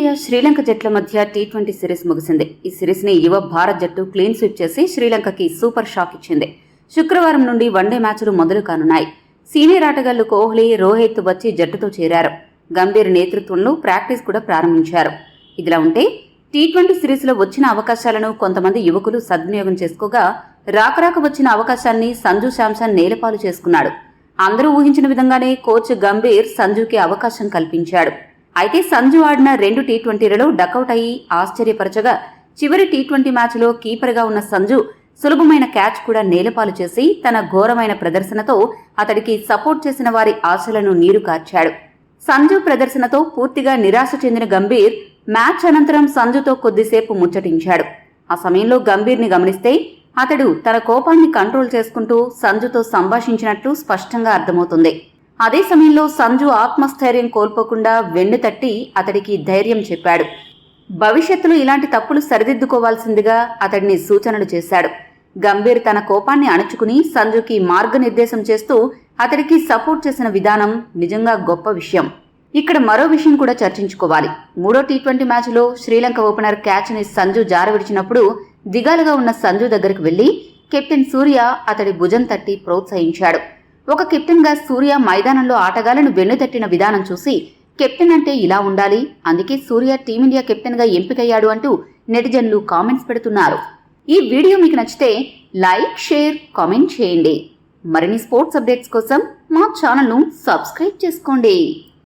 Team India Sri Lanka జట్ల మధ్య T20 series ముగిసింది. ఈ సిరీస్ ని యువ భారత్ జట్టు క్లీన్ స్వీప్ చేసి శ్రీలంకకి సూపర్ షాక్ ఇచ్చింది. శుక్రవారం నుండి వన్డే మ్యాచ్లు మొదలు కానున్నాయి. సీనియర్ ఆటగాళ్లు కోహ్లీ, రోహిత్ వచ్చి జట్టుతో చేరారు. గంభీర్ నేతృత్వంలో ప్రాక్టీస్ కూడా ప్రారంభించారు. ఇదిలా ఉంటే టీ20 సిరీస్లో వచ్చిన అవకాశాలను కొంతమంది యువకులు సద్వినియోగం చేసుకోగా, రాకరాక వచ్చిన అవకాశాన్ని సంజు శాంసన్ నేలపాలు చేసుకున్నాడు. అందరూ ఊహించిన విధంగానే కోచ్ గంభీర్ సంజుకి అవకాశం కల్పించాడు. అయితే సంజు ఆడిన 2 టీ20లలో డకౌట్ అయ్యి ఆశ్చర్యపరచగా, చివరి టీ20 మ్యాచ్లో కీపర్గా ఉన్న సంజు సులభమైన క్యాచ్ కూడా నేలపాలు చేసి తన ఘోరమైన ప్రదర్శనతో అతడికి సపోర్ట్ చేసిన వారి ఆశలను నీరు కార్చాడు. సంజు ప్రదర్శనతో పూర్తిగా నిరాశ చెందిన గంభీర్ మ్యాచ్ అనంతరం సంజుతో కొద్దిసేపు ముచ్చటించాడు. ఆ సమయంలో గంభీర్ని గమనిస్తే అతడు తన కోపాన్ని కంట్రోల్ చేసుకుంటూ సంజుతో సంభాషించినట్లు స్పష్టంగా అర్థమవుతుంది. అదే సమయంలో సంజు ఆత్మస్థైర్యం కోల్పోకుండా వెన్ను తట్టి అతడికి ధైర్యం చెప్పాడు. భవిష్యత్తులో ఇలాంటి తప్పులు సరిదిద్దుకోవాల్సిందిగా అతడిని సూచనలు చేశాడు. గంభీర్ తన కోపాన్ని అణుచుకుని సంజుకి మార్గనిర్దేశం చేస్తూ అతడికి సపోర్ట్ చేసిన విధానం నిజంగా గొప్ప విషయం. ఇక్కడ మరో విషయం కూడా చర్చించుకోవాలి. 3వ టీ20 మ్యాచ్లో శ్రీలంక ఓపెనర్ క్యాచ్ని సంజు జారవిడిచినప్పుడు దిగాలుగా ఉన్న సంజు దగ్గరకు వెళ్లి కెప్టెన్ సూర్య అతడి భుజం తట్టి ప్రోత్సహించాడు. ఒక కెప్టెన్గా సూర్య మైదానంలో ఆటగాళ్లను వెన్నుతట్టిన విధానం చూసి కెప్టెన్ అంటే ఇలా ఉండాలి, అందుకే సూర్య టీమిండియా కెప్టెన్గా ఎంపికయ్యాడు అంటూ నెటిజన్లు కామెంట్స్ పెడుతున్నారు. ఈ వీడియో మీకు నచ్చితే లైక్, షేర్, కామెంట్ చేయండి. మరిన్ని స్పోర్ట్స్ అప్డేట్స్ కోసం మా ఛానల్ను సబ్స్క్రైబ్ చేసుకోండి.